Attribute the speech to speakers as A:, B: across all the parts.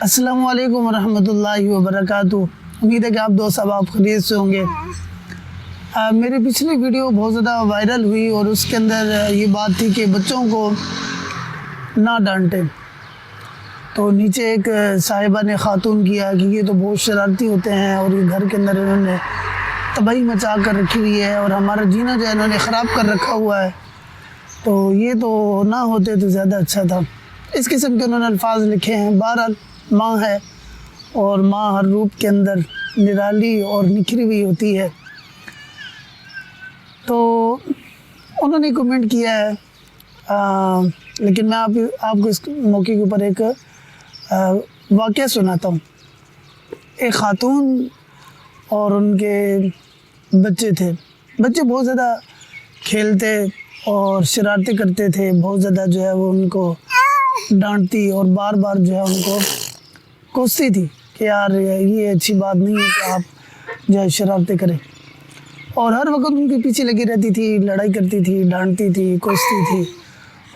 A: अस्सलामु अलैकुम वरहमतुल्लाहि वबरकातुहू। उम्मीद है कि आप दोस्त अब खैरियत से होंगे। मेरी पिछली वीडियो बहुत ज़्यादा वायरल हुई और उसके अंदर ये बात थी कि बच्चों को ना डांटें। तो नीचे एक साहिबा ने ख़ातून किया कि ये तो बहुत शरारती होते हैं और ये घर के अंदर इन्होंने तबाही मचा कर रखी हुई है और हमारा जीना जो है इन्होंने ख़राब कर रखा हुआ है, तो ये तो ना होते तो ज़्यादा अच्छा था। इस किस्म के उन्होंने अल्फाज लिखे हैं। बहरहाल माँ है और माँ हर रूप के अंदर निराली और निखरी हुई होती है। तो उन्होंने कमेंट किया है, लेकिन मैं आपको इस मौके के ऊपर एक वाक़या सुनाता हूँ। एक ख़ातून और उनके बच्चे थे। बच्चे बहुत ज़्यादा खेलते और शरारतें करते थे, बहुत ज़्यादा जो है वो उनको डांटती और बार बार जो है उनको कोसती थी कि यार ये अच्छी बात नहीं है कि आप जो है शरारतें करें। और हर वक्त उनके पीछे लगी रहती थी, लड़ाई करती थी, डांटती थी, कोसती थी।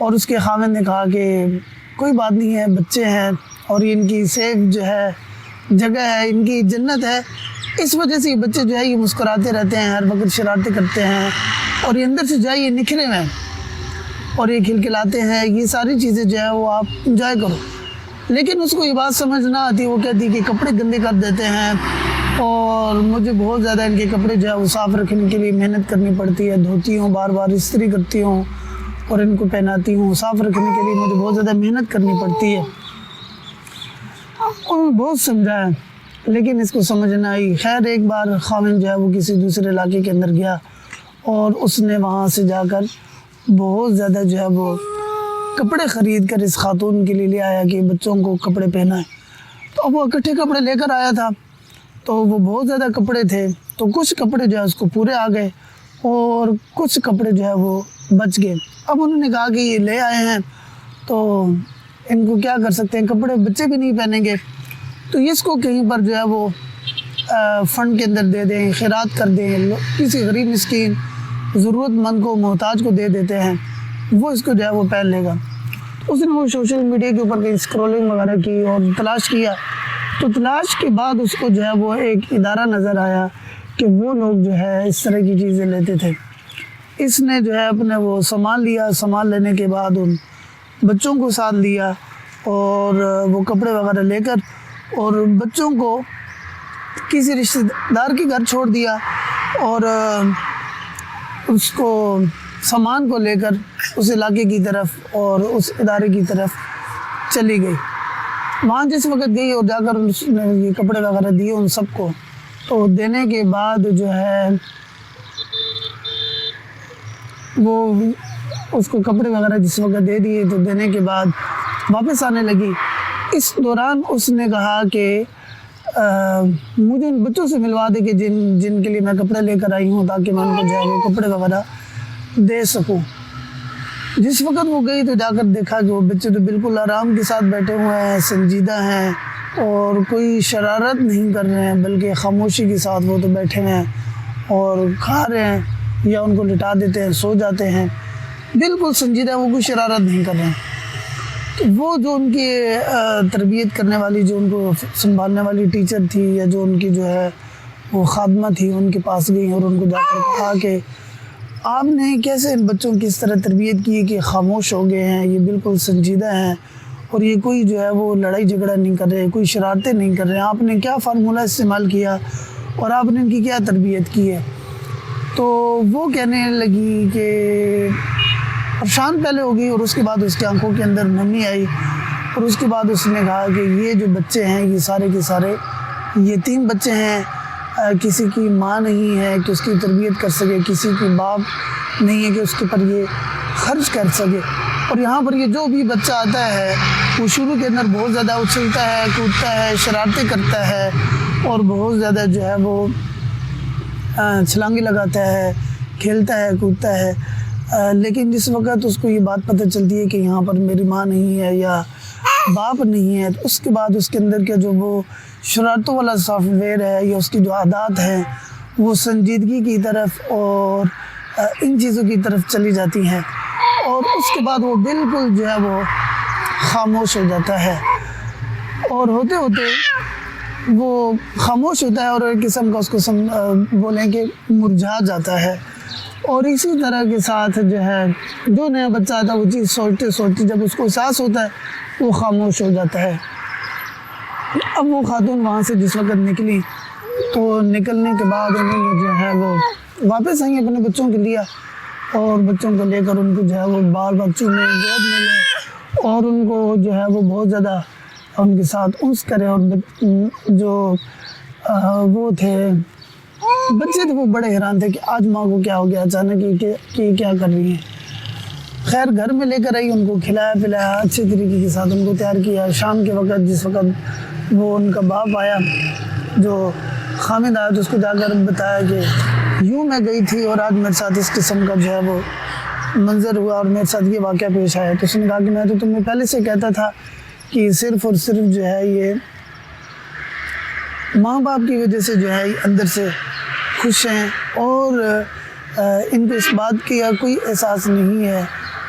A: और उसके खाविंद ने कहा कि कोई बात नहीं है, बच्चे हैं और ये इनकी सेफ जो है जगह है, इनकी जन्नत है। इस वजह से ये बच्चे जो है ये मुस्कुराते रहते हैं, हर वक्त शरारतें करते हैं और ये अंदर से जो है ये निखरे हुए हैं और ये खिलखिलाते हैं। ये सारी चीज़ें जो है वो आप इंजॉय करो। लेकिन उसको ये बात समझ ना आती। वो कहती कि कपड़े गंदे कर देते हैं और मुझे बहुत ज़्यादा इनके कपड़े जो है वो साफ़ रखने के लिए मेहनत करनी पड़ती है। धोती हूँ, बार बार इस्त्री करती हूँ और इनको पहनाती हूँ। साफ़ रखने के लिए मुझे बहुत ज़्यादा मेहनत करनी पड़ती है। और बहुत समझाया लेकिन इसको समझ ना आई। खैर एक बार खाविंद जो है वो किसी दूसरे इलाके के अंदर गया और उसने वहाँ से जाकर बहुत ज़्यादा जो है वो कपड़े ख़रीद कर इस खातून के लिए ले आया कि बच्चों को कपड़े पहनाए। तो वो इकट्ठे कपड़े लेकर आया था, तो वो बहुत ज़्यादा कपड़े थे। तो कुछ कपड़े जो है उसको पूरे आ गए और कुछ कपड़े जो है वो बच गए। अब उन्होंने कहा कि ये ले आए हैं तो इनको क्या कर सकते हैं, कपड़े बच्चे भी नहीं पहनेंगे, तो इसको कहीं पर जो है वो फ़ंड के अंदर दे दें, खैरात कर दें, किसी गरीब मिस्कीन ज़रूरतमंद को, मोहताज को दे देते हैं, वो इसको जो है वो पहन लेगा। तो उसने वो सोशल मीडिया के ऊपर कहीं स्क्रॉलिंग वगैरह की और तलाश किया। तो तलाश के बाद उसको जो है वो एक इदारा नज़र आया कि वो लोग जो है इस तरह की चीज़ें लेते थे। इसने जो है अपने वो सामान लिया। सामान लेने के बाद उन बच्चों को साथ लिया और वो कपड़े वगैरह लेकर और बच्चों को किसी रिश्तेदार के घर छोड़ दिया और उसको सामान को लेकर उस इलाके की तरफ और उस इदारे की तरफ चली गई। वहाँ जिस वक्त गई और जाकर उसने ये कपड़े वगैरह दिए उन सबको। तो देने के बाद जो है वो उसको कपड़े वगैरह जिस वक्त दे दिए, तो देने के बाद वापस आने लगी। इस दौरान उसने कहा कि मुझे उन बच्चों से मिलवा दे कि जिनके लिए मैं कपड़े लेकर आई हूँ, ताकि मैं उनको जो है वो कपड़े वगैरह दे सकूँ। जिस वक्त वो गई तो जाकर देखा कि वो बच्चे तो बिल्कुल आराम के साथ बैठे हुए हैं, संजीदा हैं और कोई शरारत नहीं कर रहे हैं, बल्कि खामोशी के साथ वो तो बैठे हुए हैं और खा रहे हैं या उनको लिटा देते हैं, सो जाते हैं, बिल्कुल संजीदा, वो कोई शरारत नहीं कर रहे हैं। तो वो जो उनकी तरबियत करने वाली, जो उनको संभालने वाली टीचर थी या जो उनकी जो है वो खादमा थी, उनके पास गई और उनको जाकर कहा कि आपने कैसे इन बच्चों की इस तरह तरबियत की कि खामोश हो गए हैं, ये बिल्कुल संजीदा हैं और ये कोई जो है वो लड़ाई झगड़ा नहीं कर रहे, कोई शरारतें नहीं कर रहे, आपने क्या फार्मूला इस्तेमाल किया और आपने इनकी क्या तरबियत की है। तो वो कहने लगी कि परेशान पहले हो गई और उसके बाद उसकी आंखों के अंदर नमी आई और उसके बाद उसने कहा कि ये जो बच्चे हैं ये सारे के सारे यतीम बच्चे हैं, किसी की माँ नहीं है कि उसकी तरबियत कर सके, किसी की बाप नहीं है कि उसके पर ये खर्च कर सके। और यहाँ पर ये जो भी बच्चा आता है वो शुरू के अंदर बहुत ज़्यादा उछलता है, कूदता है, शरारतें करता है और बहुत ज़्यादा जो है वो छलांगे लगाता है, खेलता है, कूदता है। लेकिन जिस वक्त उसको ये बात पता चलती है कि यहाँ पर मेरी माँ नहीं है या बाप नहीं है, तो उसके बाद उसके अंदर का जो वो शरारतों वाला सॉफ्टवेयर है या उसकी जो आदत है वो संजीदगी की तरफ और इन चीज़ों की तरफ चली जाती हैं और उसके बाद वो बिल्कुल जो है वो खामोश हो जाता है। اور ہوتے ہوتے وہ خاموش ہوتا ہے اور ایک قسم کا اس کو بولیں کہ مرجھا جاتا ہے. اور اسی طرح کے ساتھ جو ہے جو نیا بچہ آتا ہے وہ چیز سوچتے سوچتے جب اس کو احساس ہوتا ہے وہ خاموش ہو جاتا ہے. اب وہ خاتون وہاں سے جس وقت نکلی تو نکلنے کے بعد انہوں نے جو ہے وہ واپس آئیں اپنے بچوں کے لیا اور بچوں کو لے کر ان کو جو ہے وہ بار بار چومے گود میں لے اور ان کو جو ہے وہ بہت زیادہ ان کے ساتھ انس کرے. اور جو وہ تھے بچے تھے وہ بڑے حیران تھے کہ آج ماں کو کیا ہو گیا اچانک کہ کیا کر رہی ہیں. خیر گھر میں لے کر آئی, ان کو کھلایا پلایا اچھے طریقے کے ساتھ ان کو تیار کیا. شام کے وقت جس وقت وہ ان کا باپ آیا جو خامد آیا تو اس کو جا کر بتایا کہ یوں میں گئی تھی اور آج میرے ساتھ اس قسم کا جو ہے وہ منظر ہوا اور میرے ساتھ یہ واقعہ پیش آیا. تو اس نے کہا کہ میں تو تمہیں پہلے سے کہتا تھا کہ صرف اور صرف جو ہے یہ ماں باپ کی وجہ سے جو ہے اندر سے خوش ہیں اور ان کو اس بات کی کوئی احساس نہیں ہے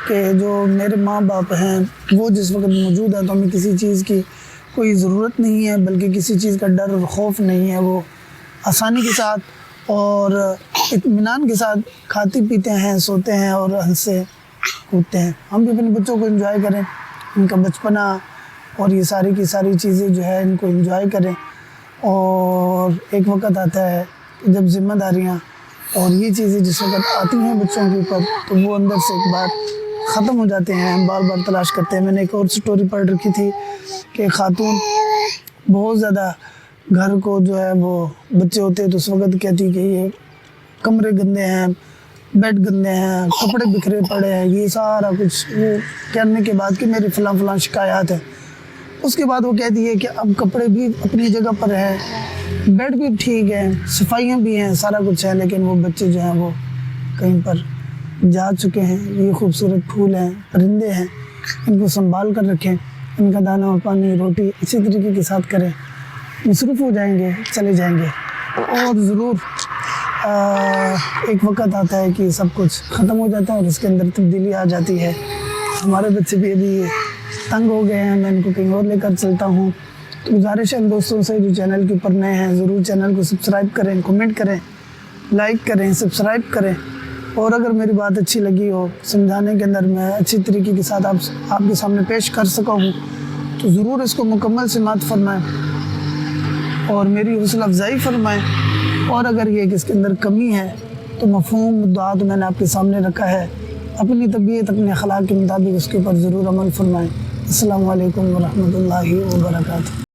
A: کہ جو میرے ماں باپ ہیں وہ جس وقت موجود ہیں تو ہمیں کسی چیز کی کوئی ضرورت نہیں ہے, بلکہ کسی چیز کا ڈر اور خوف نہیں ہے. وہ آسانی کے ساتھ اور اطمینان کے ساتھ کھاتے پیتے ہیں, سوتے ہیں اور ہنسے کودتے ہیں. ہم بھی اپنے بچوں کو انجوائے کریں, ان کا بچپنا اور یہ ساری کی ساری چیزیں جو ہے ان کو انجوائے کریں. اور ایک وقت آتا ہے کہ جب ذمہ داریاں اور یہ چیزیں جس وقت آتی ہیں بچوں کے اوپر تو وہ اندر سے ایک بار ختم ہو جاتے ہیں, ہم بار بار تلاش کرتے ہیں. میں نے ایک اور سٹوری پڑھ رکھی تھی کہ خاتون بہت زیادہ گھر کو جو ہے وہ بچے ہوتے ہیں تو اس وقت کہتی کہ یہ کمرے گندے ہیں, بیڈ گندے ہیں, کپڑے بکھرے پڑے ہیں, یہ سارا کچھ وہ کرنے کے بعد کہ میری فلاں فلاں شکایات ہیں. اس کے بعد وہ کہتی ہے کہ اب کپڑے بھی اپنی جگہ پر ہیں, بیڈ بھی ٹھیک ہے, صفائیاں بھی ہیں, سارا کچھ ہے, لیکن وہ بچے جو ہیں وہ کہیں پر جا چکے ہیں. یہ خوبصورت پھول ہیں, پرندے ہیں, ان کو سنبھال کر رکھیں, ان کا دانہ پانی روٹی اسی طریقے کے ساتھ کریں. مصروف ہو جائیں گے, چلے جائیں گے اور ضرور ایک وقت آتا ہے کہ سب کچھ ختم ہو جاتا ہے اور اس کے اندر تبدیلی آ جاتی ہے. ہمارے بچے بھی ابھی تنگ ہو گئے ہیں, میں ان کو کہیں اور لے کر چلتا ہوں. تو گزارش ہے دوستوں سے جو چینل کے اوپر نئے ہیں ضرور چینل کو سبسکرائب کریں, کمنٹ کریں, لائک کریں, سبسکرائب کریں. اور اگر میری بات اچھی لگی ہو, سمجھانے کے اندر میں اچھی طریقے کے ساتھ آپ کے سامنے پیش کر سکا ہوں تو ضرور اس کو مکمل سماعت فرمائیں اور میری حوصلہ افزائی فرمائیں. اور اگر یہ کہ اس کے اندر کمی ہے تو مفہوم مدعا تو میں نے آپ کے سامنے رکھا ہے, اپنی طبیعت اپنے اخلاق کے مطابق اس کے اوپر ضرور عمل فرمائیں. السلام علیکم ورحمۃ اللہ وبرکاتہ.